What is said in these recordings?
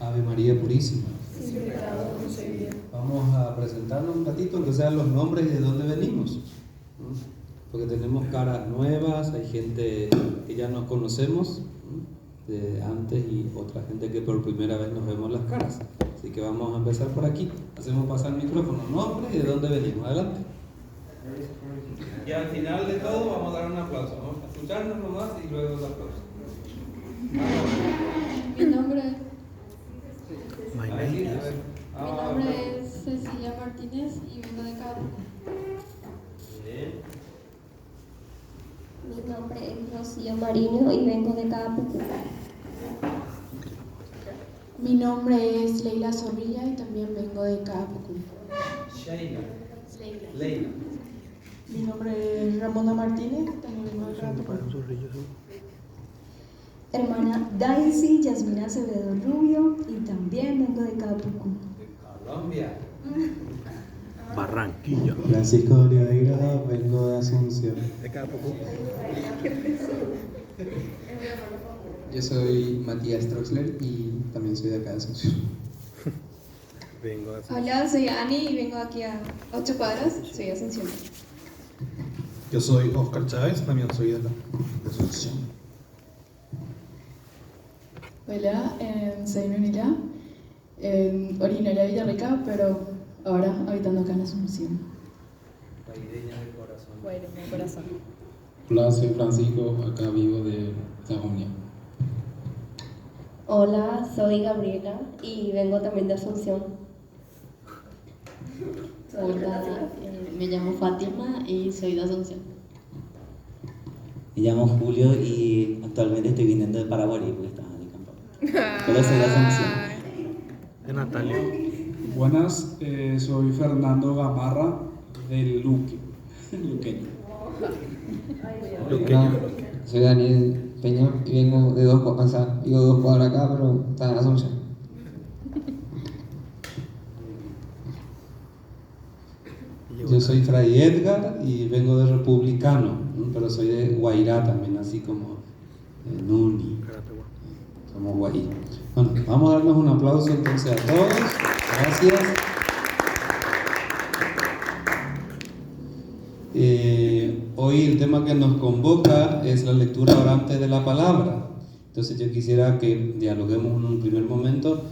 Ave María Purísima. Sin pecado concebida. Vamos a presentarnos un ratito, aunque sean los nombres y de dónde venimos, ¿no? Porque tenemos caras nuevas, hay gente que ya nos conocemos, ¿no?, de antes, y otra gente que por primera vez nos vemos las caras. Así que vamos a empezar por aquí. Hacemos pasar el micrófono, nombre y de dónde venimos. Adelante. Y al final de todo vamos a dar un aplauso. Vamos a escucharnos nomás y luego el aplauso. Mi nombre Ahí, es Cecilia Martínez y vengo de Cabo. Bien. Mi nombre es Rocío Marino y vengo de Capucu. Mi nombre es Leila Zorrilla y también vengo de Capucu. Sheila. Leila. Mi nombre es Ramona Martínez y también vengo de Capucu. Hermana Daisy Yasmina Acevedo Rubio y también vengo de Capucu. De Colombia. Barranquilla. Francisco de Oliveira, vengo de Asunción. De Capucu. Yo soy Matías Troxler y también soy de acá de Asunción. Vengo de Hola, soy Ani y vengo aquí a 8 cuadras, soy de Asunción. Yo soy Oscar Chávez, también soy de acá, de Asunción. Hola, soy Nunila, originaria de Villarrica, pero ahora habitando acá en Asunción. Guaireña de corazón. Guaireña de corazón. Hola, soy Francisco, acá vivo de Sajonia. Hola, soy Gabriela y vengo también de Asunción. Hola, me llamo Fátima y soy de Asunción. Me llamo Julio y actualmente estoy viniendo de Paraguay porque estaba de campo. Pero soy de Asunción. De Natalia. Buenas, soy Fernando Gamarra del Luque. Luqueño. Soy Daniel Peña y vengo de dos cuadras acá, pero está en Asunción. Yo soy Fray Edgar y vengo de Republicano, ¿no?, pero soy de Guairá también, así como Nuni. Somos Guairá. Bueno, vamos a darnos un aplauso entonces a todos. Gracias. Hoy el tema que nos convoca es la lectura orante de la palabra. Entonces yo quisiera que dialoguemos en un primer momento,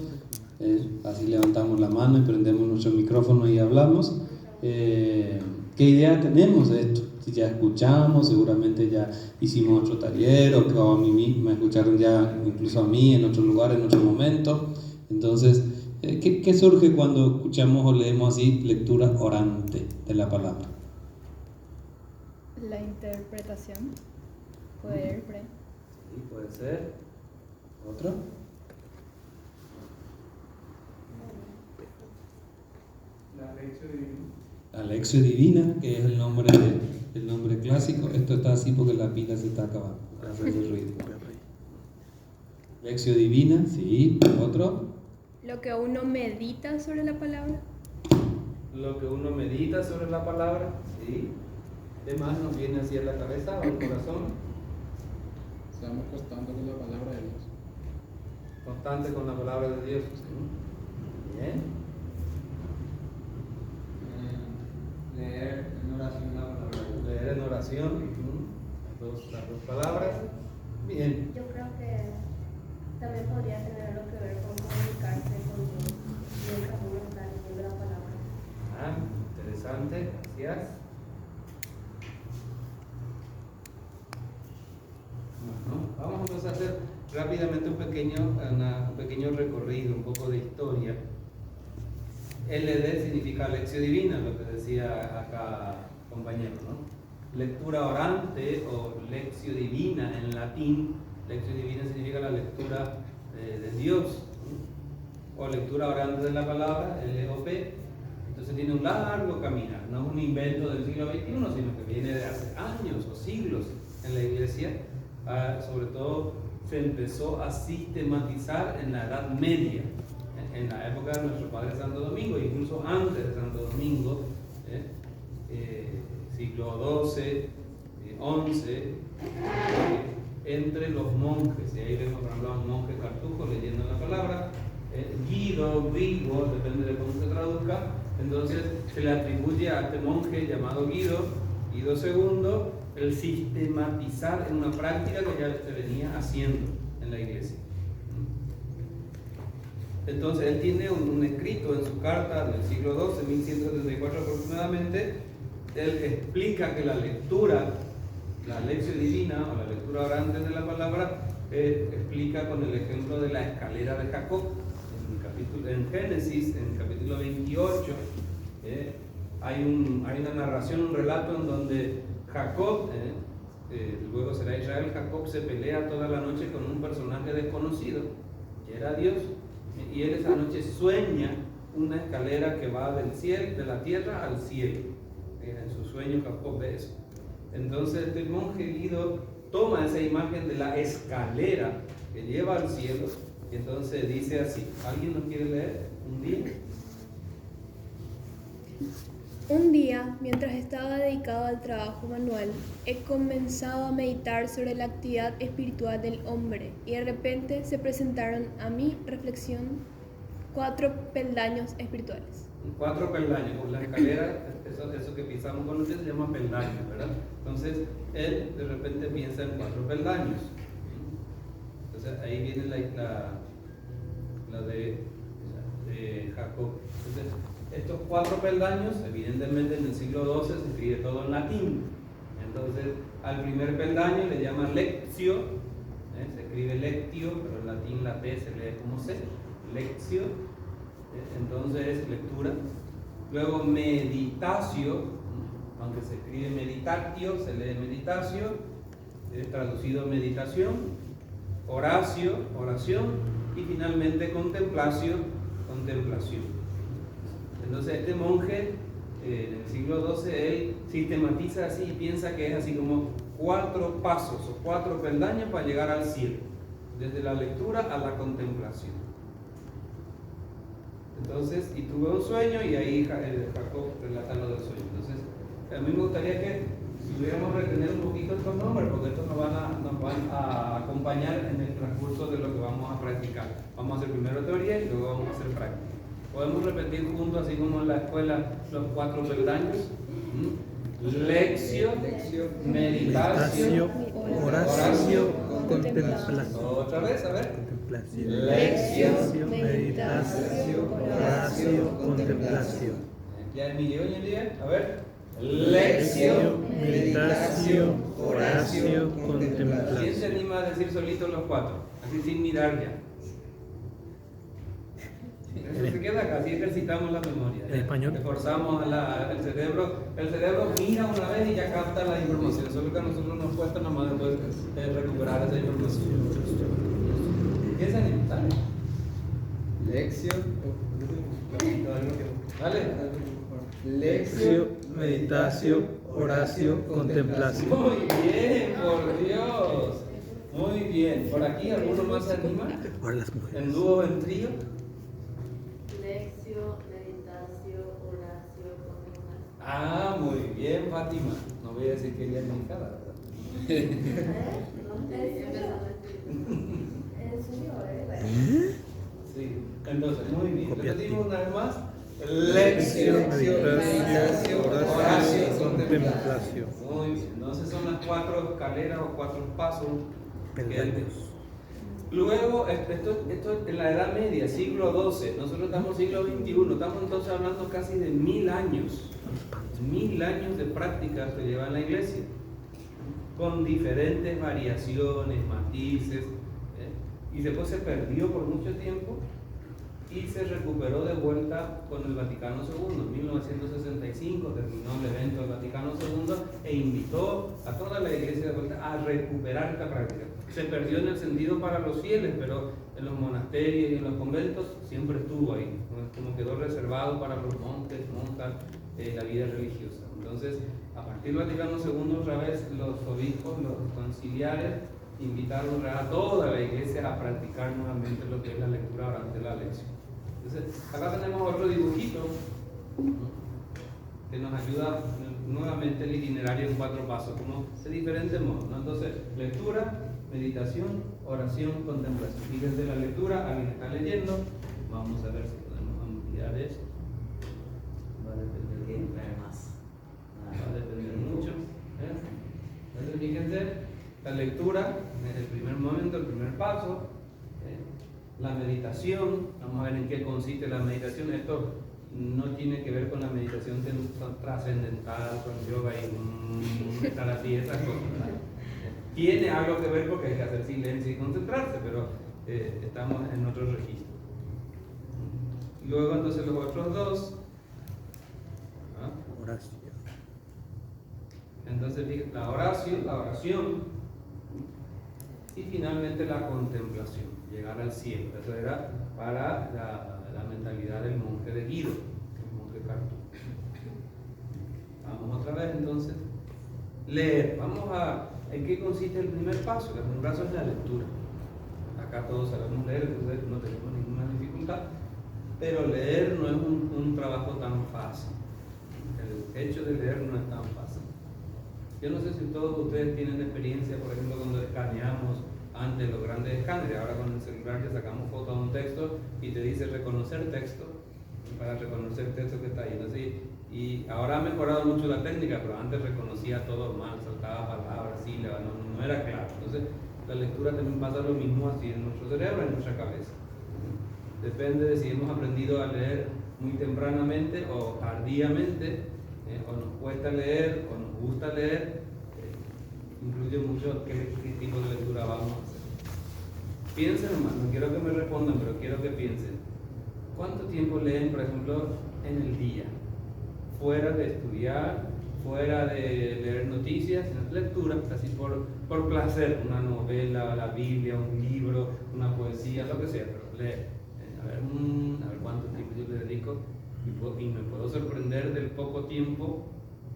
así levantamos la mano y prendemos nuestro micrófono y hablamos. ¿Qué idea tenemos de esto? Si ya escuchamos, seguramente ya hicimos otro taller, o a mí me escucharon ya, incluso a mí, en otro lugar, en otro momento. Entonces, ¿qué surge cuando escuchamos o leemos así lectura orante de la palabra? La interpretación. Poder, pre. Sí, puede ser. ¿Otro? La Lección Divina, que es el nombre clásico. Esto está así porque la pila se está acabando. Hace ruido. Lección Divina, sí. ¿Otro? Lo que uno medita sobre la palabra. Lo que uno medita sobre la palabra, sí. ¿Qué más nos viene así a la cabeza o al corazón? Estamos constando con la palabra de Dios. Constante con la palabra de Dios. ¿Sí? Bien. Leer en oración la palabra de Dios. Leer en oración. Las dos palabras. Bien. Yo creo que también podría tener algo que ver con comunicarse con Dios mientras uno está leyendo la palabra. Interesante, gracias. Bueno, vamos a hacer rápidamente un pequeño recorrido, un poco de historia. LD significa lección divina, lo que decía acá compañero, ¿no? Lectura orante o lección divina en latín. Lección divina significa la lectura de Dios, ¿no?, o lectura orante de la palabra, LOP. Entonces tiene un largo caminar, no es un invento del siglo XXI, sino que viene de hace años o siglos en la iglesia. Sobre todo se empezó a sistematizar en la Edad Media, en la época de nuestro Padre Santo Domingo, incluso antes de Santo Domingo, siglo XII, XI, entre los monjes. Y ahí vemos, por ejemplo, a un monje cartujo leyendo la palabra, Guido, Vigo, depende de cómo se traduzca. Entonces se le atribuye a este monje llamado Guido II, el sistematizar en una práctica que ya se venía haciendo en la iglesia. Entonces él tiene un escrito en su carta del siglo XII, 1174 aproximadamente. Él explica que la lectura, la lección divina o la lectura orante de la palabra, explica con el ejemplo de la escalera de Jacob. En Génesis, en el capítulo 28, hay una narración, un relato en donde Jacob, luego será Israel, Jacob se pelea toda la noche con un personaje desconocido, que era Dios, y él esa noche sueña una escalera que va del cielo, de la tierra al cielo. En su sueño Jacob ve eso. Entonces este monje Guido toma esa imagen de la escalera que lleva al cielo y entonces dice así. ¿Alguien nos quiere leer? Un día, mientras estaba dedicado al trabajo manual, he comenzado a meditar sobre la actividad espiritual del hombre y de repente se presentaron a mi reflexión 4 peldaños espirituales. 4 peldaños, la escalera, eso que pisamos con ustedes se llama peldaños, ¿verdad? Entonces él de repente piensa en 4 peldaños. Entonces ahí viene la de Jacob. Entonces, estos 4 peldaños, evidentemente en el siglo XII se escribe todo en latín. Entonces, al primer peldaño le llaman lectio, se escribe lectio, pero en latín la T se lee como C, lectio, entonces es lectura. Luego meditatio, aunque se escribe meditatio, se lee meditatio, traducido meditación, oratio, oración, y finalmente contemplatio, contemplación. Entonces este monje en el siglo XII, él sistematiza así y piensa que es así como 4 pasos o 4 peldaños para llegar al cielo, desde la lectura a la contemplación. Entonces, y tuve un sueño y ahí Jacob relata lo del sueño. Entonces, a mí me gustaría que si pudiéramos retener un poquito estos nombres, porque estos nos van a acompañar en el transcurso de lo que vamos a practicar. Vamos a hacer primero teoría y luego vamos a hacer práctica. Podemos repetir juntos, así como en la escuela, los 4 peldaños. Lectio, meditatio, oratio, contemplación. Otra vez, a ver. Lectio, meditatio, oratio, contemplación. Ya Emilio, a ver. Lectio, meditatio, oratio, contemplación. ¿Quién se anima a decir solito los 4? Así sin mirar ya. Eso se queda acá, así ejercitamos la memoria. ¿En español? Esforzamos el cerebro. El cerebro mira una vez y ya capta la información. Solo que a nosotros nos cuesta nomás después recuperar esa información. ¿Quién se anima? Dale. Lectio. Dale. Lectio, meditatio, oratio, contemplación. Muy bien, por Dios. Muy bien. ¿Por aquí alguno más se anima? Ahora las mujeres. ¿En dúo o en trío? Lectio, meditatio, oratio, contemplación. Ah, muy bien, Fátima. No voy a decir que ella es mi hija, ¿verdad? Sí, entonces, muy bien. Repetimos una vez más. Lectio, meditatio, oratio, contemplación. Muy bien. Entonces son las 4 escaleras o 4 pasos. Luego, esto en la Edad Media, siglo XII, nosotros estamos en siglo XXI, estamos entonces hablando casi de 1000 años. 1000 años de prácticas que lleva en la iglesia, con diferentes variaciones, matices, y después se perdió por mucho tiempo y se recuperó de vuelta con el Vaticano II. En 1965 terminó el evento del Vaticano II e invitó a toda la iglesia de vuelta a recuperar esta práctica. Se perdió en el sentido para los fieles, pero en los monasterios y en los conventos siempre estuvo ahí, como quedó reservado para los monjes, monjas, la vida religiosa. Entonces, a partir del Vaticano II, otra vez los obispos, los conciliares, invitaron a toda la iglesia a practicar nuevamente lo que es la lectura orante de la lección. Entonces, acá tenemos otro dibujito que nos ayuda nuevamente el itinerario en 4 pasos, como de diferentes modos, ¿no? Entonces, lectura, meditación, oración, contemplación. Y desde la lectura alguien está leyendo, Vamos a ver si podemos ampliar esto. Va a depender más. Va a depender mucho. Entonces, fíjense, la lectura es el primer momento, el primer paso. La meditación, vamos a ver en qué consiste la meditación. Esto no tiene que ver con la meditación trascendental, con yoga y estar así, esas cosas, ¿verdad? Tiene algo que ver porque hay que hacer silencio y concentrarse, pero estamos en otro registro. Luego entonces los otros dos. Oración. Entonces la oración y finalmente la contemplación, llegar al cielo. Eso era para la mentalidad del monje de Guido, el monje Cartu. Vamos otra vez entonces. Leer. ¿En qué consiste el primer paso? El primer paso es la lectura. Acá todos sabemos leer, entonces no tenemos ninguna dificultad. Pero leer no es un trabajo tan fácil. El hecho de leer no es tan fácil. Yo no sé si todos ustedes tienen experiencia, por ejemplo, cuando escaneamos antes los grandes escáneres. Ahora con el celular ya sacamos foto de un texto y te dice reconocer texto, para reconocer el texto que está ahí. Entonces, y ahora ha mejorado mucho la técnica, pero antes reconocía todo mal, saltaba palabras, sílabas, no era claro. Entonces, la lectura también pasa lo mismo así en nuestro cerebro, en nuestra cabeza. Depende de si hemos aprendido a leer muy tempranamente o tardíamente, o nos cuesta leer o nos gusta leer. Influye mucho qué tipo de lectura vamos a hacer. Piensen nomás, no quiero que me respondan, pero quiero que piensen. ¿Cuánto tiempo leen, por ejemplo, en el día? Fuera de estudiar, fuera de leer noticias, lectura, así por placer, una novela, la Biblia, un libro, una poesía, lo que sea, pero leer. A ver cuánto tiempo yo le dedico y me puedo sorprender del poco tiempo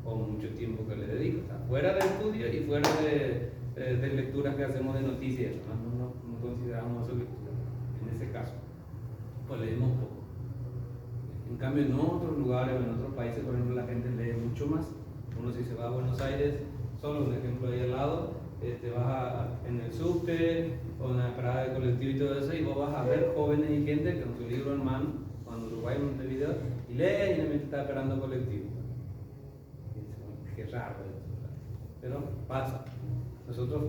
o mucho tiempo que le dedico. O sea, fuera de estudio y fuera de lecturas que hacemos de noticias, no consideramos eso lectura. En ese caso, pues leemos poco. En cambio, en otros lugares o en otros países, por ejemplo, la gente lee mucho más. Uno si se va a Buenos Aires, solo un ejemplo ahí al lado, te vas en el subte o en la parada de colectivo y todo eso, y vos vas a ver jóvenes y gente con su libro en mano, cuando Uruguay en Montevideo, y lee y la mente está esperando colectivo. Qué raro esto, pero pasa. Nosotros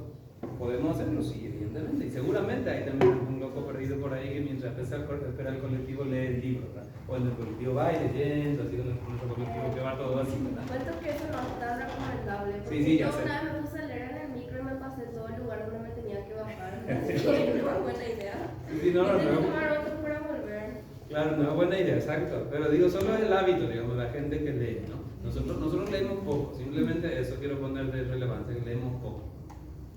podemos hacerlo, sí, evidentemente, y seguramente hay también un loco perdido por ahí que mientras espera el colectivo lee el libro, ¿verdad? O en el colectivo va leyendo, así con nuestro colectivo que va todo así, ¿verdad? Cuento que eso no es tan recomendable, porque Sí, yo ya sé. una vez me puse a leer en el micro y me pasé todo el lugar donde me tenía que bajar. Así que no es buena idea. Sí, no, Tengo que tomar otro para volver. Claro, no es buena idea, exacto. Pero digo, solo es el hábito, digamos, la gente que lee, ¿no? Nosotros leemos poco, simplemente eso quiero poner de relevancia, que leemos poco.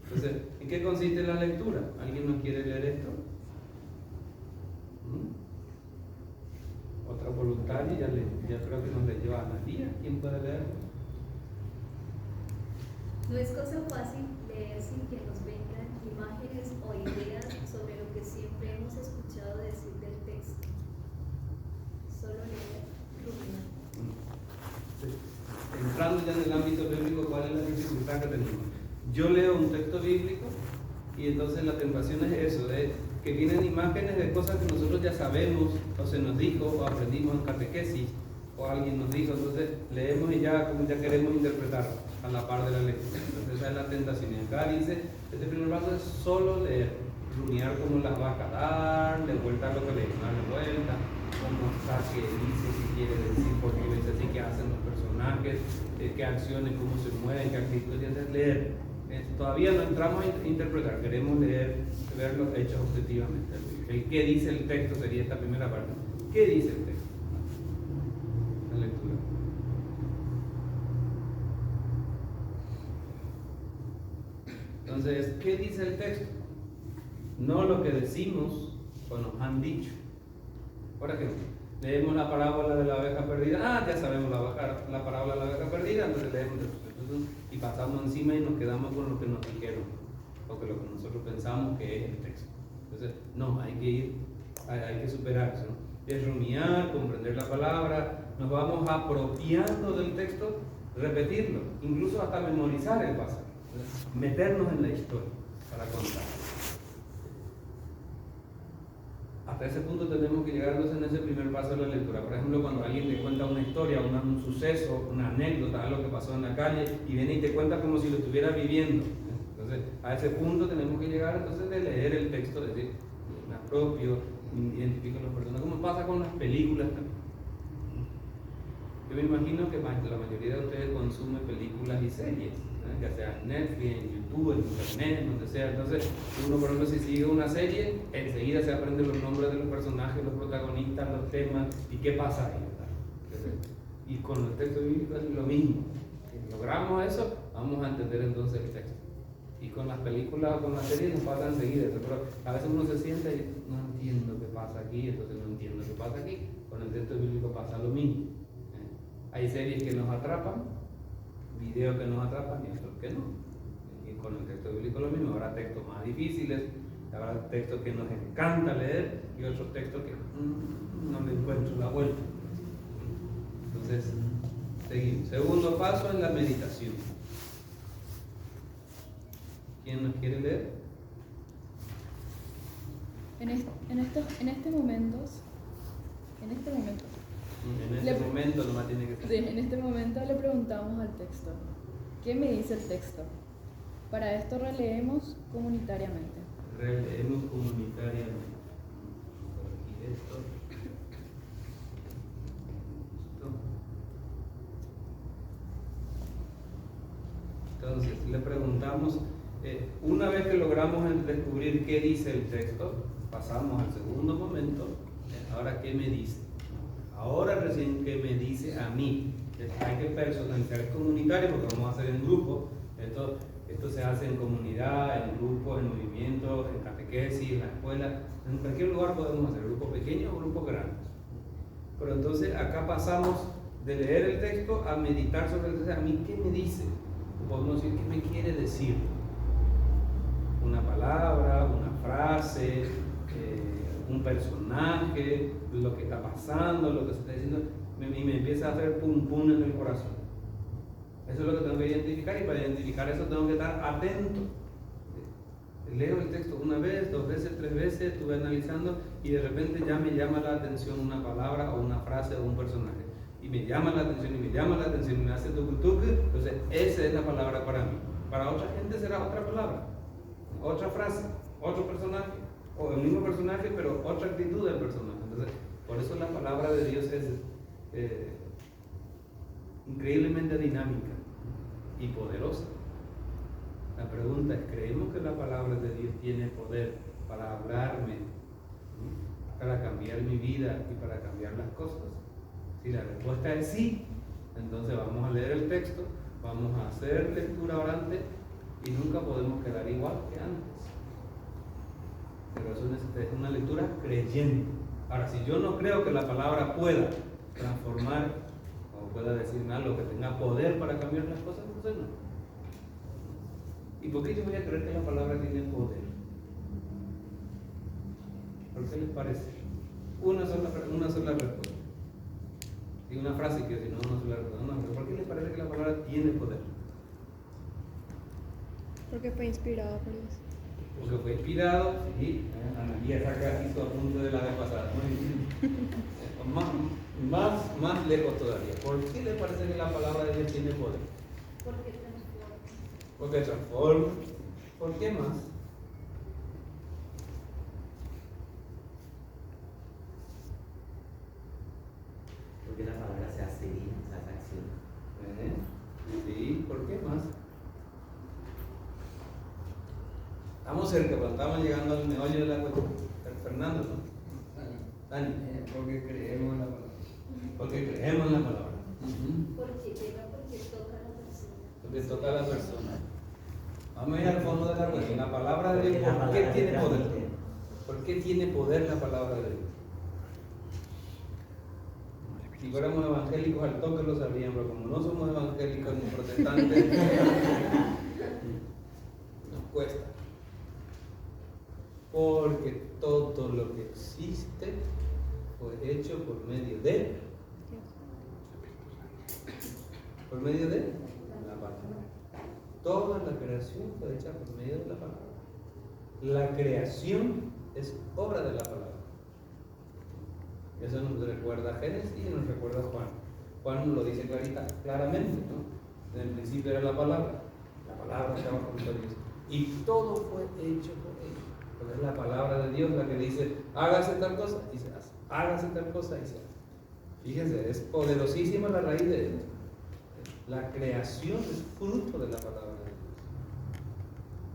Entonces, ¿en qué consiste la lectura? ¿Alguien nos quiere leer esto? Otra voluntaria, ya creo que nos le lleva a Analía. ¿Quién puede leer? No es cosa fácil leer sin que nos vengan imágenes o ideas sobre lo que siempre hemos escuchado decir del texto. Solo leer, rumiar. Entrando ya en el ámbito bíblico, ¿cuál es la dificultad que tenemos? Yo leo un texto bíblico y entonces la tentación es eso, de que vienen imágenes de cosas que nosotros ya sabemos, o se nos dijo, o aprendimos en catequesis, o alguien nos dijo, entonces leemos y ya queremos interpretar a la par de la lectura. Entonces esa es la tentación. Y acá dice, este primer paso es solo leer, rumiar cómo las va a darle vuelta a lo que leemos, darle vuelta, cómo está, qué dice, qué quiere decir, por qué dice así, qué hacen los personajes, qué acciones, cómo se mueven, qué actitudes, es leer. Todavía no entramos a interpretar, queremos leer, ver los hechos objetivamente. ¿Qué dice el texto? Sería esta primera parte. ¿Qué dice el texto? La lectura. Entonces, ¿qué dice el texto? No lo que decimos o nos han dicho. Por ejemplo, leemos la parábola de la oveja perdida. Ya sabemos la parábola de la oveja perdida, entonces leemos y pasamos encima y nos quedamos con lo que nos dijeron, o que lo que nosotros pensamos que es el texto. Entonces, no, hay que superar eso, ¿no? Es rumiar, comprender la palabra, nos vamos apropiando del texto, repetirlo, incluso hasta memorizar el pasaje, meternos en la historia para contar. hasta ese punto tenemos que llegar entonces en ese primer paso de la lectura. Por ejemplo, cuando alguien te cuenta una historia, un suceso, una anécdota, algo que pasó en la calle, y viene y te cuenta como si lo estuviera viviendo. Entonces, a ese punto tenemos que llegar entonces de leer el texto, de decir, me apropio, me identifico a las personas, como pasa con las películas también. Yo me imagino que la mayoría de ustedes consume películas y series, ya sea en Netflix, en YouTube, en Internet, donde sea. Entonces, uno, por ejemplo, si sigue una serie, enseguida se aprende los nombres de los personajes, los protagonistas, los temas y qué pasa ahí, ¿verdad? Y con el texto bíblico es lo mismo. Si logramos eso, vamos a entender entonces el texto. Y con las películas o con las series nos pasa enseguida. Pero a veces uno se sienta y no entiendo qué pasa aquí, entonces no entiendo qué pasa aquí. Con el texto bíblico pasa lo mismo. Hay series que nos atrapan, videos que nos atrapan y otros que no. Y con el texto bíblico lo mismo. Habrá textos más difíciles, habrá textos que nos encanta leer y otros textos que no le encuentro la vuelta. Entonces, seguimos. Segundo paso en la meditación. ¿Quién nos quiere leer? En este momento nomás tiene que ser. Sí, en este momento le preguntamos al texto, ¿qué me dice el texto? Para esto releemos comunitariamente. Releemos comunitariamente. Por aquí esto. Entonces, le preguntamos, una vez que logramos descubrir qué dice el texto, pasamos al segundo momento, ahora qué me dice. Ahora recién qué me dice a mí. Hay que personalizar, es comunitario porque vamos a hacer en grupo. Esto se hace en comunidad, en grupos, en movimientos, en catequesis, en la escuela, en cualquier lugar podemos hacer, grupos pequeños o grupos grandes. Pero entonces acá pasamos de leer el texto a meditar sobre el texto. A mí, ¿qué me dice? Podemos decir, ¿qué me quiere decir? Una palabra, una frase, un personaje, lo que está pasando, lo que se está diciendo, y me empieza a hacer pum pum en el corazón. Eso es lo que tengo que identificar, y para identificar eso tengo que estar atento. Leo el texto una vez, 2 veces, 3 veces, estuve analizando y de repente ya me llama la atención una palabra o una frase o un personaje. Y me llama la atención y me llama la atención y me hace tucu. Entonces esa es la palabra para mí. Para otra gente será otra palabra, otra frase, otro personaje, o el mismo personaje pero otra actitud del personaje. Entonces, por eso la palabra de Dios es increíblemente dinámica y poderosa. La pregunta es, ¿creemos que la palabra de Dios tiene poder para hablarme, para cambiar mi vida y para cambiar las cosas? Si la respuesta es sí, entonces vamos a leer el texto, vamos a hacer lectura orante y nunca podemos quedar igual que antes. Pero eso es una lectura creyente. Ahora, si yo no creo que la palabra pueda transformar o pueda decirme algo que tenga poder para cambiar las cosas, entonces no. ¿Y por qué yo voy a creer que la palabra tiene poder? ¿Por qué les parece? Una sola respuesta. Y una frase que si no, una sola respuesta. No, ¿por qué les parece que la palabra tiene poder? Porque fue inspirado por Dios. Porque fue inspirado, sí. Analía saca aquí su apunte de la vez pasada. Más lejos todavía. ¿Por qué les parece que la palabra de Dios tiene poder? Porque transforma. ¿Por qué más? Porque la palabra se hace vida, se hace acción. Sí, ¿por qué más? Estamos cerca, pero estamos llegando al meollo de la cuestión. Fernando, ¿no? Dani. Porque creemos en la palabra. Porque creemos en la palabra. Porque llega, porque toca a la persona. Porque toca a la persona. Vamos a ir al fondo de la cuestión. La palabra de Dios, ¿por qué tiene poder? ¿Por qué tiene poder la palabra de Dios? Si fuéramos evangélicos al toque lo sabrían, pero como no somos evangélicos ni protestantes, nos cuesta. Porque todo lo que existe fue hecho por medio de la palabra. Toda la creación fue hecha por medio de la palabra. La creación es obra de la palabra. Eso nos recuerda a Génesis y nos recuerda a Juan. Juan lo dice claramente, ¿no? En el principio era la palabra estaba con Dios y todo fue hecho por él. Porque es la palabra de Dios la que dice, hágase tal cosa y se hace, hágase tal cosa y se hace. Fíjense, es poderosísima la raíz de esto. La creación es fruto de la palabra de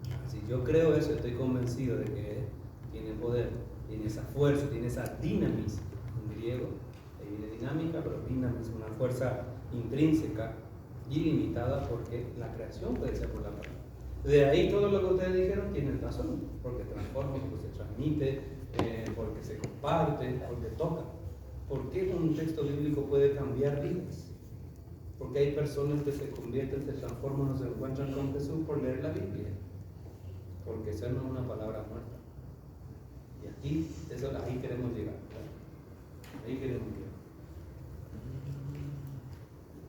Dios. Si yo creo eso, estoy convencido de que tiene poder, tiene esa fuerza, tiene esa dinamis, en griego, de dinámica, pero dinamis, una fuerza intrínseca, ilimitada, porque la creación puede ser por la palabra. De ahí todo lo que ustedes dijeron tienen razón, porque transforma, porque se transmite, porque se comparte, porque toca. ¿Por qué un texto bíblico puede cambiar vidas? Porque hay personas que se convierten, se transforman o se encuentran con Jesús por leer la Biblia. Porque esa no es una palabra muerta. Y aquí, ahí queremos llegar. ¿Verdad? Ahí queremos llegar.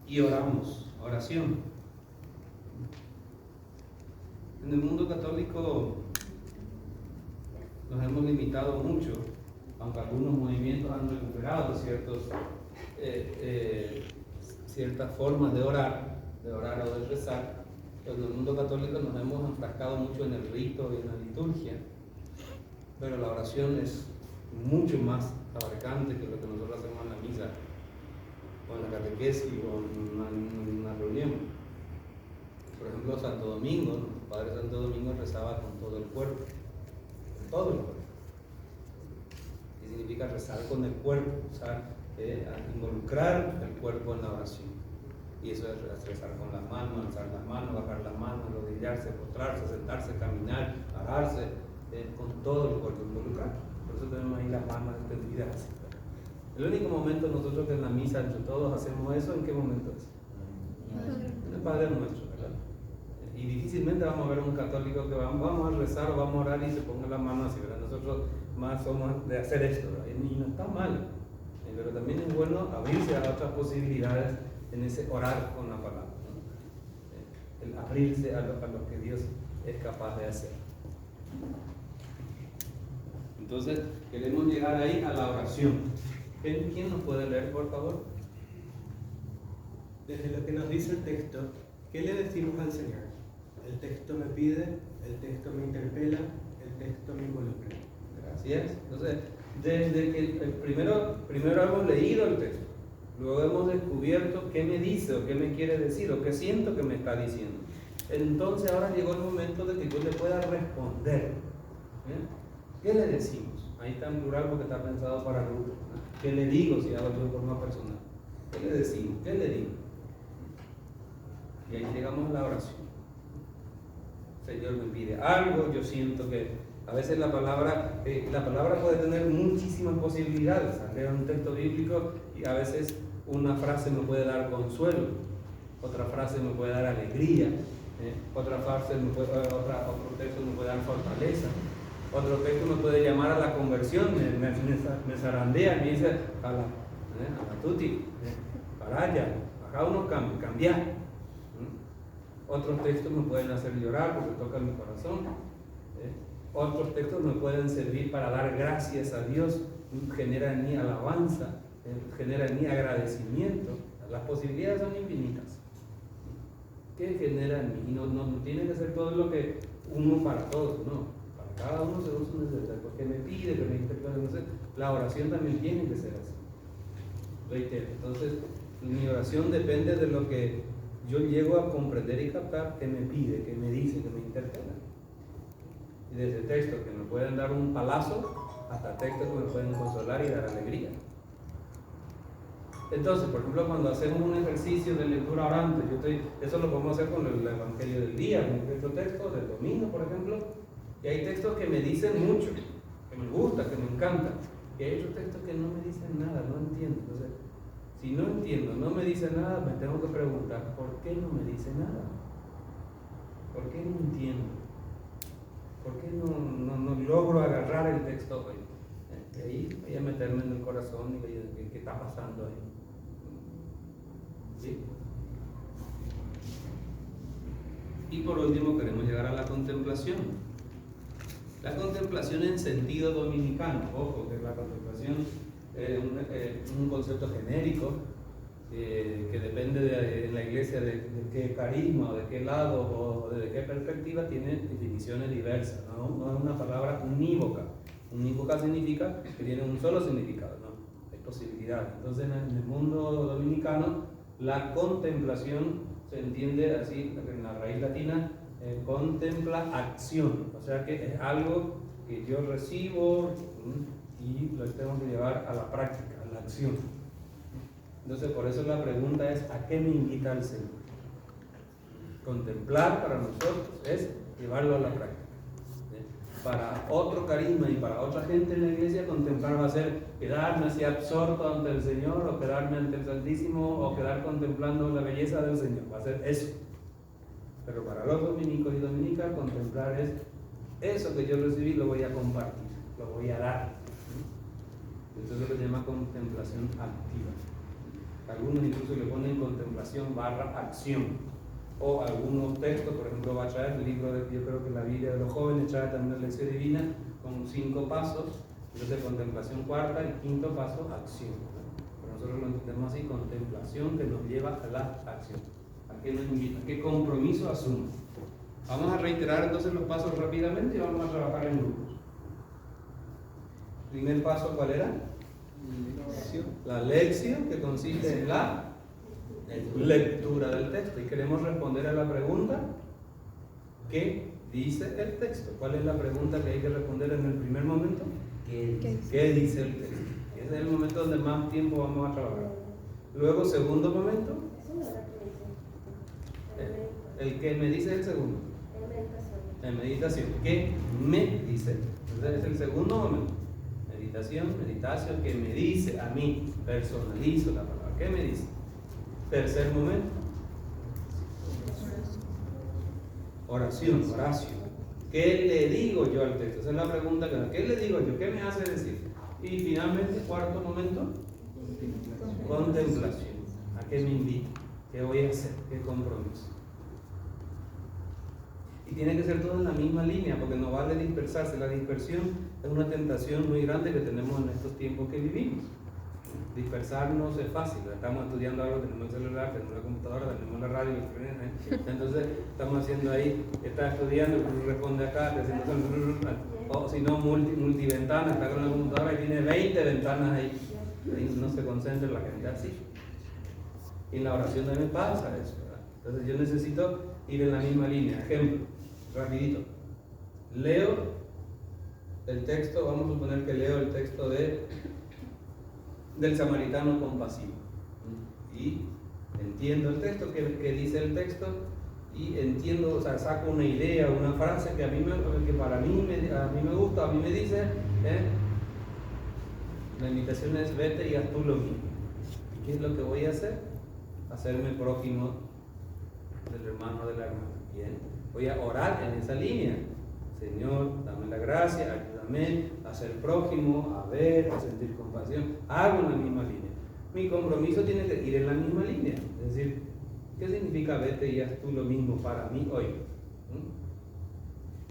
Y oramos, oración. En el mundo católico nos hemos limitado mucho, aunque algunos movimientos han recuperado ciertas formas de orar o de rezar, pero en el mundo católico nos hemos enfrascado mucho en el rito y en la liturgia, pero la oración es mucho más abarcante que lo que nosotros hacemos en la misa, o en la catequesis, o en una reunión. Por ejemplo, Santo Domingo, ¿no? El Padre Santo Domingo rezaba con todo el cuerpo, ¿Qué significa rezar con el cuerpo? Involucrar el cuerpo en la oración. Y eso es rezar con las manos, alzar las manos, bajar las manos, arrodillarse, postrarse, sentarse, caminar, pararse, con todo el cuerpo, involucrar. Por eso tenemos ahí las manos extendidas así. El único momento nosotros que en la misa entre todos hacemos eso, ¿en qué momento es? En el Padre Nuestro, ¿verdad? Y difícilmente vamos a ver un católico que vamos a rezar o vamos a orar y se ponga las manos así, ¿verdad? Nosotros más somos de hacer esto, ¿verdad? Y no está mal, pero también es bueno abrirse a otras posibilidades en ese orar con la palabra, ¿no? El abrirse a lo que Dios es capaz de hacer. Entonces, queremos llegar ahí a la oración. ¿Quién nos puede leer, por favor? Desde lo que nos dice el texto, ¿qué le decimos al Señor? El texto me pide, el texto me interpela, el texto me involucra. Gracias. Entonces, desde que primero hemos leído el texto, luego hemos descubierto qué me dice o qué me quiere decir o qué siento que me está diciendo. Entonces ahora llegó el momento de que yo le pueda responder. ¿Qué le decimos? Ahí está en plural porque está pensado para grupo. ¿Qué le digo si hago yo por una persona? ¿Qué le decimos? ¿Qué le digo? Y ahí llegamos a la oración. El Señor me pide algo, yo siento que a veces la palabra puede tener muchísimas posibilidades. Leo un texto bíblico y a veces una frase me puede dar consuelo, otra frase me puede dar alegría, otro texto me puede dar fortaleza, otro texto me puede llamar a la conversión, me zarandea, me dice a la tuti, para allá, baja unos cambios, cambiar. Otros textos me pueden hacer llorar porque tocan mi corazón. Otros textos me pueden servir para dar gracias a Dios, genera en mí alabanza, genera en mí agradecimiento. Las posibilidades son infinitas. ¿Qué genera en mí? Y no tiene que ser todo lo que uno para todos, no. Para cada uno según su necesidad. Porque me pide, que me interpela, no sé. La oración también tiene que ser así. Reitero. Entonces, mi oración depende de lo que yo llego a comprender y captar que me pide, que me dice, que me interpela. Y desde textos que me pueden dar un palazo hasta textos que me pueden consolar y dar alegría. Entonces, por ejemplo, cuando hacemos un ejercicio de lectura orante, eso lo podemos hacer con el Evangelio del día, con otro texto del domingo, por ejemplo, y hay textos que me dicen mucho, que me gustan, que me encantan, y hay otros textos que no me dicen nada, no entiendo. Entonces, si no entiendo, no me dice nada, me tengo que preguntar, ¿por qué no me dice nada? ¿Por qué no entiendo? ¿Por qué no logro agarrar el texto hoy? Y ahí voy a meterme en el corazón y voy a ver qué está pasando ahí. ¿Sí? Y por último queremos llegar a la contemplación. La contemplación en sentido dominicano. Ojo, que la contemplación un concepto genérico que depende en la iglesia de qué carisma o de qué lado o de qué perspectiva, tiene definiciones diversas, no es una palabra unívoca. Unívoca significa que tiene un solo significado, ¿no? Hay posibilidades. Entonces en el mundo dominicano la contemplación se entiende así, en la raíz latina, contempla acción, o sea que es algo que yo recibo y lo tengo que llevar a la práctica, a la acción. Entonces por eso la pregunta es: ¿a qué me invita el Señor? Contemplar para nosotros es llevarlo a la práctica. Para otro carisma y para otra gente en la iglesia, contemplar va a ser quedarme así absorto ante el Señor, o quedarme ante el Santísimo, o quedar contemplando la belleza del Señor. Va a ser eso. Pero para los dominicos y dominicas, contemplar es eso que yo recibí, lo voy a compartir, lo voy a dar. Eso es lo que se llama contemplación activa. Algunos incluso le ponen contemplación / acción. O algunos textos, por ejemplo, va a traer el libro, yo creo que la Biblia de los jóvenes trae también la lección divina con 5 pasos. Entonces, contemplación cuarta y 5.º paso, acción. Pero nosotros lo entendemos así: contemplación que nos lleva a la acción. ¿A qué nos invita? ¿Qué compromiso asume? Vamos a reiterar entonces los pasos rápidamente y vamos a trabajar en grupos. Primer paso, ¿cuál era? La lección, que consiste en la lectura del texto, y queremos responder a la pregunta: ¿qué dice el texto? ¿Cuál es la pregunta que hay que responder en el primer momento? ¿Qué dice el texto? Ese es el momento donde más tiempo vamos a trabajar. Luego, segundo momento, el que me dice el segundo, en meditación. ¿Qué me dice? Entonces es el segundo momento. Meditación, que me dice a mí, personalizo la palabra. ¿Qué me dice? Tercer momento, oración. ¿Qué le digo yo al texto? Esa es la pregunta que da. ¿Qué le digo yo? ¿Qué me hace decir? Y finalmente, cuarto momento, contemplación. ¿A qué me invita? ¿Qué voy a hacer? ¿Qué compromiso? Y tiene que ser todo en la misma línea, porque no vale dispersarse. La dispersión es una tentación muy grande que tenemos en estos tiempos que vivimos. Dispersarnos es fácil, estamos estudiando algo, tenemos el celular, tenemos la computadora, tenemos la radio, entonces estamos haciendo ahí, está estudiando, responde acá, o si no, multiventana, está con la computadora y tiene 20 ventanas ahí, no se concentra la gente así. Y en la oración también pasa eso, ¿verdad? Entonces yo necesito ir en la misma línea. Ejemplo, rapidito, leo el texto, vamos a suponer que leo el texto del samaritano compasivo y entiendo el texto, que dice el texto, y entiendo, o sea, saco una idea, una frase que para mí me gusta, a mí me dice, la invitación es: vete y haz tú lo mismo. ¿Qué es lo que voy a hacer? Hacerme prójimo del hermano o de la hermana. Bien, voy a orar en esa línea. Señor, dame la gracia, ayúdame a ser prójimo, a ver, a sentir compasión. Hago en la misma línea. Mi compromiso tiene que ir en la misma línea. Es decir, ¿qué significa vete y haz tú lo mismo para mí hoy?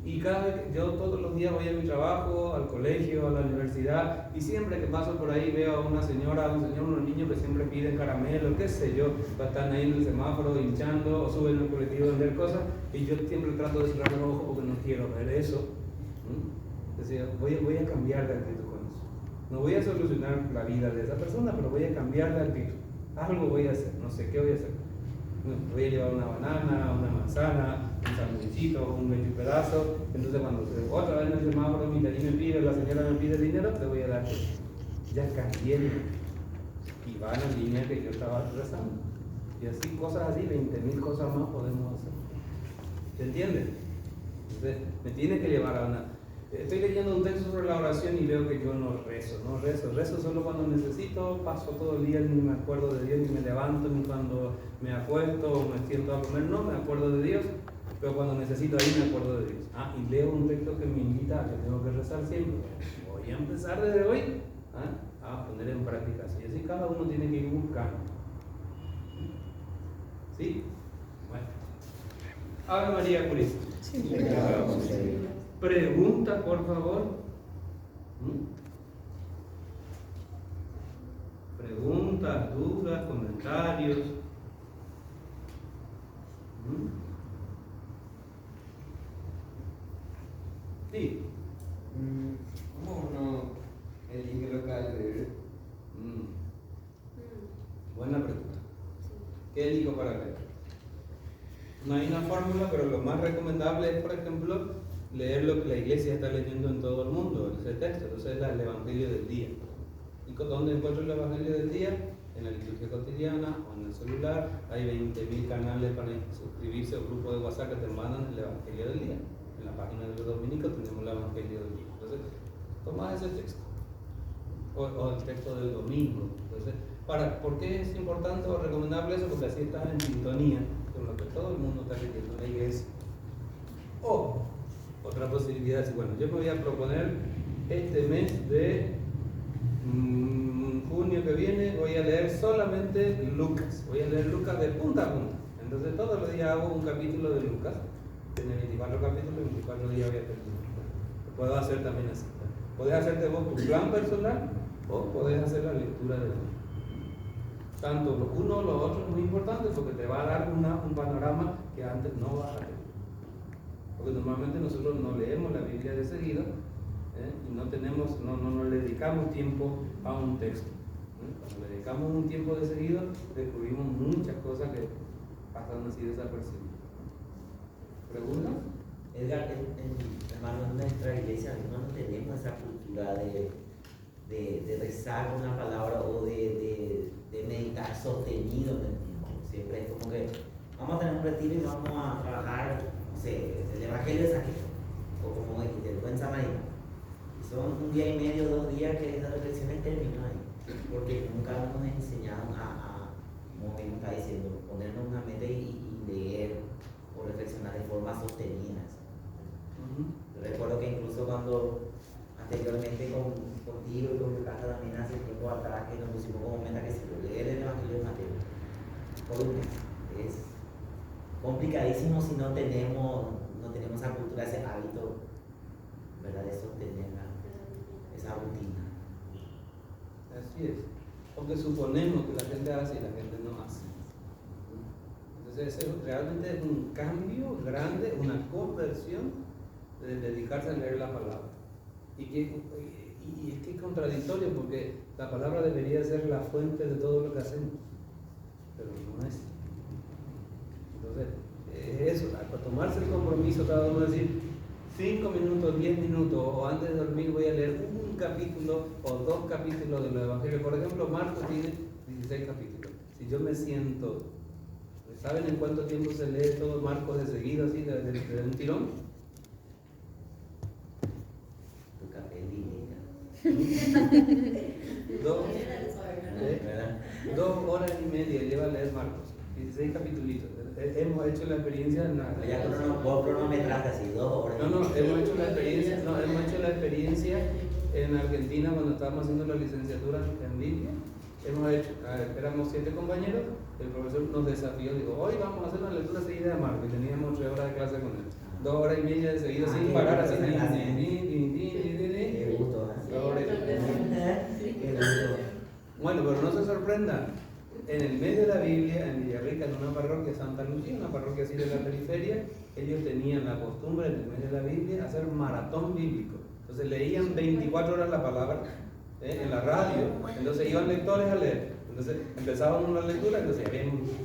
Y cada vez que yo todos los días voy a mi trabajo, al colegio, a la universidad, y siempre que paso por ahí veo a una señora, a un señor, unos niños que siempre piden caramelo, qué sé yo, están ahí en el semáforo hinchando o suben al colectivo a vender cosas, y yo siempre trato de cerrar los ojos porque no quiero ver eso. Es decir, voy a cambiar de actitud con eso. No voy a solucionar la vida de esa persona, pero voy a cambiar de actitud. Algo voy a hacer, no sé qué voy a hacer. Voy a llevar una banana, una manzana, un sandwichito, un medio pedazo. Entonces cuando otra vez en el semáforo mi me pide, la señora me pide dinero, te voy a dar. Ya cambié y va en la línea que yo estaba rezando. Y así, cosas así, 20.000 cosas más podemos hacer. ¿Se entiende? Entonces me tiene que llevar a una... Estoy leyendo un texto sobre la oración y veo que yo no rezo solo cuando necesito, paso todo el día ni me acuerdo de Dios, ni me levanto, ni cuando me acuesto o me siento a comer, no me acuerdo de Dios, pero cuando necesito ahí me acuerdo de Dios. Y leo un texto que me invita a que tengo que rezar siempre. Voy a empezar desde hoy a poner en práctica así. Así cada uno tiene que ir buscando. ¿Sí? Bueno. Ave María Purísima. Pregunta, por favor. preguntas, dudas, comentarios. Sí. ¿Cómo uno elige lo que va a leer? Buena pregunta. ¿Qué elijo para leer? No hay una fórmula, pero lo más recomendable es, por ejemplo, leer lo que la iglesia está leyendo en todo el mundo, ese texto. Entonces es el Evangelio del día. ¿Y dónde encuentro el Evangelio del día? En la liturgia cotidiana o en el celular. Hay 20.000 canales para suscribirse a un grupo de WhatsApp que te mandan el Evangelio del día. En la página de los dominicos tenemos el Evangelio del día. Entonces, tomas ese texto. O el texto del domingo. Entonces, ¿por qué es importante o recomendable eso? Porque así estás en sintonía con lo que todo el mundo está leyendo en la iglesia. O otra posibilidad es, bueno, yo me voy a proponer este mes de junio que viene, voy a leer solamente Lucas. Voy a leer Lucas de punta a punta. Entonces todos los días hago un capítulo de Lucas. Tiene 24 capítulos y 24 días voy a terminar. Lo puedo hacer también así. Podés hacerte vos tu plan personal o podés hacer la lectura de Lucas. Tanto lo uno o lo otro es muy importante porque te va a dar un panorama que antes no vas a tener. Porque normalmente nosotros no leemos la Biblia de seguido y no le dedicamos tiempo a un texto. Cuando le dedicamos un tiempo de seguido, descubrimos muchas cosas que pasan así desapercibidas. ¿Preguntas? Edgar, hermano, en nuestra iglesia no tenemos esa cultura de rezar una palabra o de meditar sostenido en el tiempo. Siempre es como que vamos a tener un retiro y vamos a trabajar, no sé, el Evangelio de San Jesús, o como el buen samaritano. Y son un día y medio, 2 días que esa reflexión termina ahí, porque nunca nos enseñaron como bien está diciendo, ponernos una meta y leer o reflexionar de forma sostenida. Recuerdo que incluso cuando anteriormente contigo y con mi casa también hace tiempo atrás que nos pusimos como meta que se leer el Evangelio de Mateo por un mes. Es complicadísimo si no tenemos esa cultura, ese hábito, ¿verdad?, de sostener esa rutina. Así es. Porque suponemos que la gente hace y la gente no hace. Entonces realmente es un cambio grande, una conversión de dedicarse a leer la palabra. Y es que es contradictorio porque la palabra debería ser la fuente de todo lo que hacemos, pero no es. Entonces, es eso, para tomarse el compromiso cada uno de decir 5 minutos, 10 minutos, o antes de dormir voy a leer un capítulo o 2 capítulos del Evangelio. Por ejemplo, Marcos tiene 16 capítulos. Si yo me siento, ¿saben en cuánto tiempo se lee todo Marcos de seguido, así, de un tirón? Dos horas y media lleva a leer Marcos, 16 capítulos. Hemos hecho la experiencia en la... Ya vos cronometraste así, 2 horas. No, hemos hecho la experiencia en Argentina cuando estábamos haciendo la licenciatura en Biblia. Éramos 7 compañeros, el profesor nos desafió, dijo, hoy vamos a hacer una lectura seguida de Marcos, y teníamos 3 horas de clase con él. 2 horas y media de seguido sin parar, así. Bueno, pero no se sorprendan. En el medio de la Biblia, en Villarrica, en una parroquia, Santa Lucía, una parroquia así de la periferia, ellos tenían la costumbre en el medio de la Biblia hacer maratón bíblico. Entonces leían 24 horas la palabra en la radio, entonces iban lectores a leer. Entonces empezaban una lectura, entonces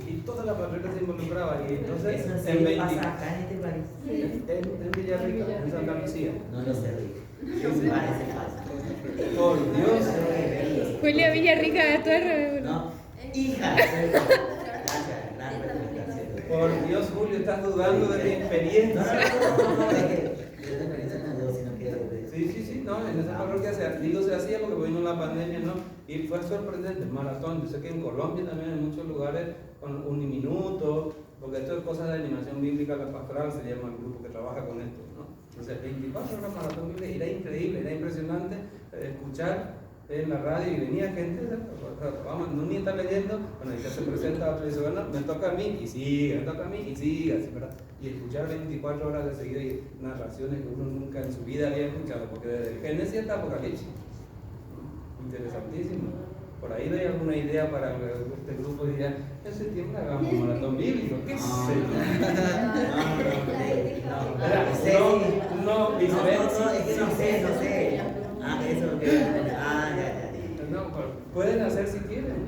y toda la parroquia se involucraba. Y entonces ¿Eso pasa acá en este país? En Villarrica, en Santa Lucía. No lo sé, Rick. Parece falso. Por Dios. Julia Villarrica de Torre. No, hija. Por Dios, Julio, estás dudando de mi experiencia. Sí, no, en esa parroquia se hacía porque vino la pandemia, ¿no? Y fue sorprendente, maratón. Yo sé que en Colombia también en muchos lugares con un minuto, porque esto es cosas de animación bíblica, la pastoral se llama el grupo que trabaja con esto, ¿no? Entonces, 24 horas maratón bíblica, era increíble, era impresionante escuchar en la radio y venía gente, vamos, no ni está leyendo, bueno, ya se presenta otro y dice, bueno, me toca a mí y sigue, me toca a mí y sigue, así, ¿verdad? Y escuchar 24 horas de seguida y narraciones que uno nunca en su vida había escuchado, porque desde el Génesis hasta Apocalipsis, interesantísimo. por ahí hay alguna idea para este grupo, diría, en septiembre hagamos un maratón bíblico, ¿qué sé no, viceversa. Es que no sé. Eso que. Ya. No, pueden hacer si quieren.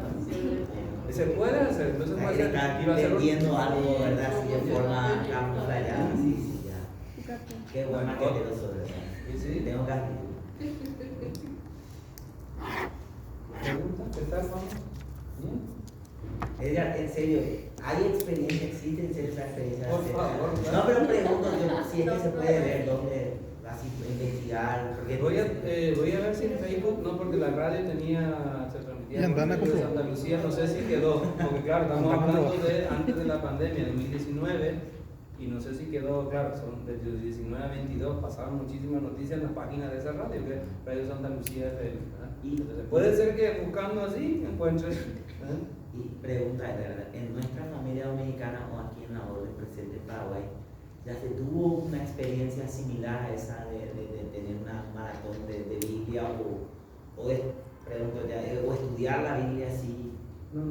Se puede hacer, no se puede hacer. Está vendiendo algo, ¿verdad? Sí, de forma camuflada. Sí, ya. Qué buen maqueteroso, ¿verdad? Sí. Tengo gratitud. ¿Pregunta? ¿Qué tal, vamos? Edgar, en serio, ¿hay experiencia? ¿Existe en serio esa experiencia? Por favor. No, pero pregunto yo, si es que se puede ver dónde así investigar. Porque voy a ver si en Facebook, no, porque la radio se transmitía en Santa Lucía, no sé si quedó, porque claro, estamos hablando de antes de la pandemia, 2019, y no sé si quedó, claro, son desde 19 a 22, pasaban muchísimas noticias en las páginas de esa radio, que es Radio Santa Lucía FM. Entonces, puede ser que buscando así encuentres. Y pregunta, de verdad, en nuestra familia dominicana o aquí en la orden presente en Paraguay, ¿ya se tuvo una experiencia similar a esa de tener una maratón de Biblia o estudiar la Biblia así? No.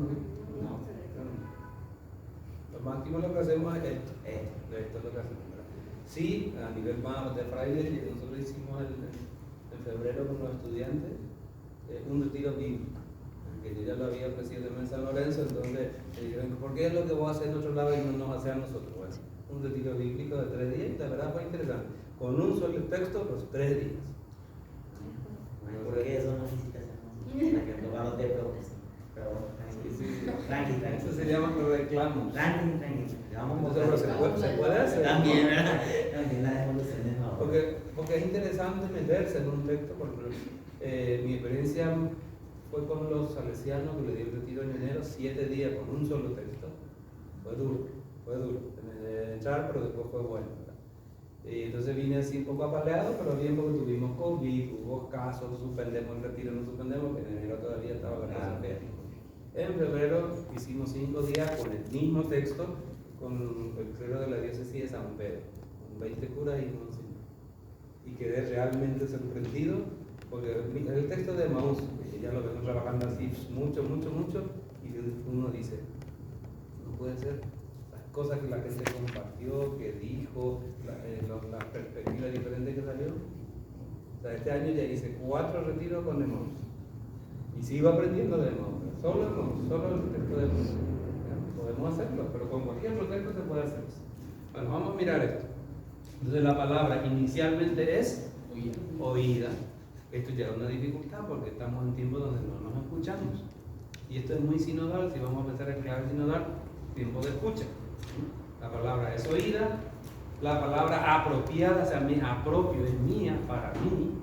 Lo máximo lo que hacemos es esto. Esto es lo que hacemos. Sí, a nivel más de fraile, nosotros hicimos en febrero con los estudiantes un retiro bíblico, que yo ya lo había ofrecido también en San Lorenzo, entonces me dijeron, ¿por qué es lo que vos haces en otro lado y no nos hace a nosotros? Bueno, un retiro bíblico de 3 días, y la verdad fue interesante, con un solo texto, los 3 días. Porque eso no necesita ser para que tomamos de protesta. Pero tranqui. Eso se llama reclamo. Tranqui. Se puede hacer. También, ¿verdad? También la devolución es mejor. Porque es interesante meterse en un texto, porque mi experiencia fue con los salesianos, que le di el retiro en enero, 7 días con un solo texto. Fue duro. Echar, pero después fue bueno. Y entonces vine así un poco apaleado, pero bien porque tuvimos COVID, hubo casos, suspendemos el retiro, no suspendemos, que en enero todavía estaba la cosa fea. En febrero hicimos 5 días con el mismo texto, con el clero de la diócesis de San Pedro, con 20 curas y un monseñor. Y quedé realmente sorprendido, porque el texto de Maús, que ya lo vengo trabajando así mucho, y uno dice, no puede ser. Cosas que la gente compartió, que dijo, las perspectivas diferentes que salió. O sea, este año ya hice 4 retiros con Emaús. Y sigo aprendiendo de Emaús. Solo el texto de Emaús. Podemos hacerlo, pero con cualquier otro texto se puede hacer eso. Bueno, vamos a mirar esto. Entonces la palabra inicialmente es oída. Esto ya es una dificultad porque estamos en tiempos donde no nos escuchamos. Y esto es muy sinodal, si vamos a pensar en clave sinodal, tiempo de escucha. La palabra es oída, la palabra apropiada, o sea, me apropio, es mía, para mí,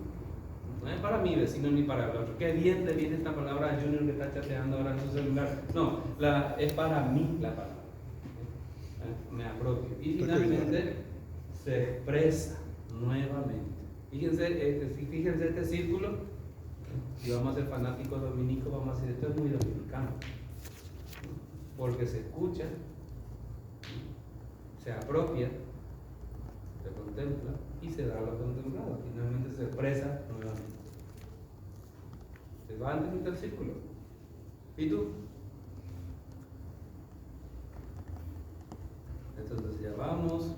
no es para mi vecino ni para el otro. Qué bien le viene esta palabra a Junior que está chateando ahora en su celular. No, es para mí la palabra. Me apropio. Y finalmente se expresa nuevamente. Fíjense este círculo. Si vamos a ser fanáticos dominicos, vamos a decir, esto es muy dominicano. Porque se escucha, se apropia, se contempla y se da lo contemplado. Finalmente se expresa nuevamente. Se va dentro del círculo. ¿Y tú? Entonces ya vamos.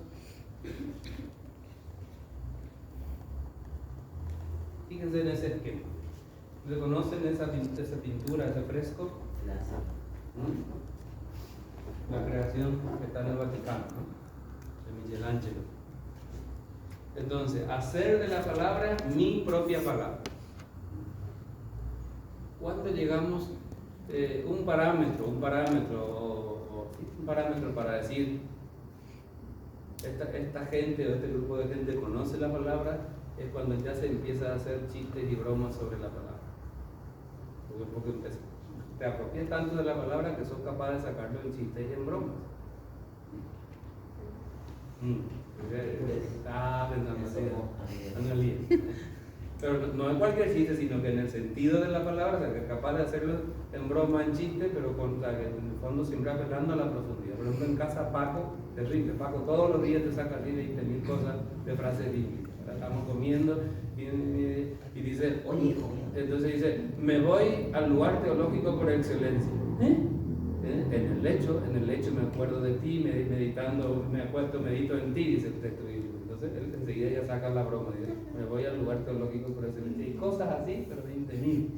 Fíjense en ese esquema. ¿Reconocen esa pintura, ese fresco? La creación que está en el Vaticano, ¿no? De Michelangelo. Entonces, hacer de la palabra mi propia palabra. ¿Cuándo llegamos un parámetro para decir esta gente o este grupo de gente conoce la palabra? Es cuando ya se empieza a hacer chistes y bromas sobre la palabra. Porque te apropias tanto de la palabra que sos capaz de sacarlo en chistes y en bromas. Está pensando así, pero no en cualquier chiste, sino que en el sentido de la palabra, o sea, que es capaz de hacerlo en broma, en chiste, pero que en el fondo siempre apelando a la profundidad. Por ejemplo, en casa Paco, terrible, Paco todos los días te saca así 20.000 cosas de frases bíblicas, estamos comiendo y dice, oye, hijo, entonces dice, me voy al lugar teológico por excelencia. En el lecho me acuerdo de ti, meditando, me acuesto, medito en ti, dice el texto bíblico. Entonces él enseguida ya saca la broma, dice, me voy al lugar teológico por excelencia. Y cosas así, pero 20.000.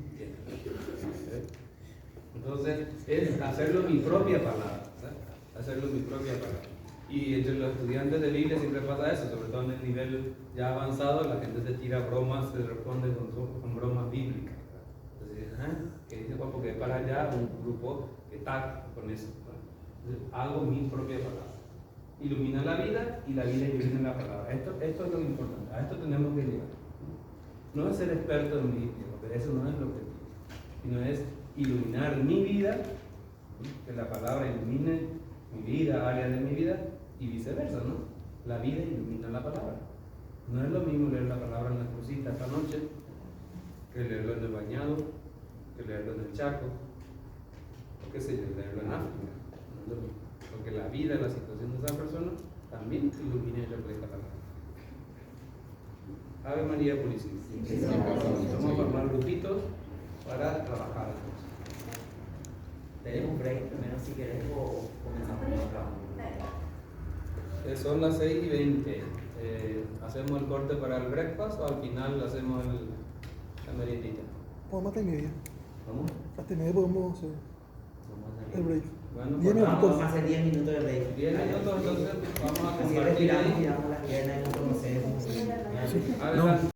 Entonces es hacerlo mi propia palabra, ¿sabes? Hacerlo mi propia palabra. Y entre los estudiantes de Biblia siempre pasa eso, sobre todo en el nivel ya avanzado, la gente se tira bromas, se responde con bromas bíblicas. Entonces, ¿qué dice Juan? Porque es para allá un grupo que está con eso. Entonces, hago mi propia palabra. Ilumina la vida y la vida ilumina la palabra. Esto es lo importante, a esto tenemos que llegar. No es ser experto en Biblia, porque eso no es lo que sino es iluminar mi vida, que la palabra ilumine mi vida, áreas de mi vida, y viceversa, ¿no? La vida ilumina la palabra. No es lo mismo leer la palabra en la crucita esta noche, que leerlo en el bañado, que leerlo en el Chaco, o qué sé yo, leerlo en África. No es lo mismo. Porque la vida, la situación de esa persona, también ilumina y refleja la palabra. Ave María Purísima. Vamos a formar grupitos para trabajar. Tenemos un break primero si querés o comenzamos con otra. Son las 6:20. ¿Hacemos el corte para el breakfast o al final hacemos la meriendita? Podemos hasta y media. ¿Cómo? Hasta y media podemos hacer el break. Bueno, 10 minutos. Vamos a hacer 10 minutos de break. 10 minutos, entonces vamos a Así compartir respiramos, ahí. miramos las piernas y nos conocemos. Adelante.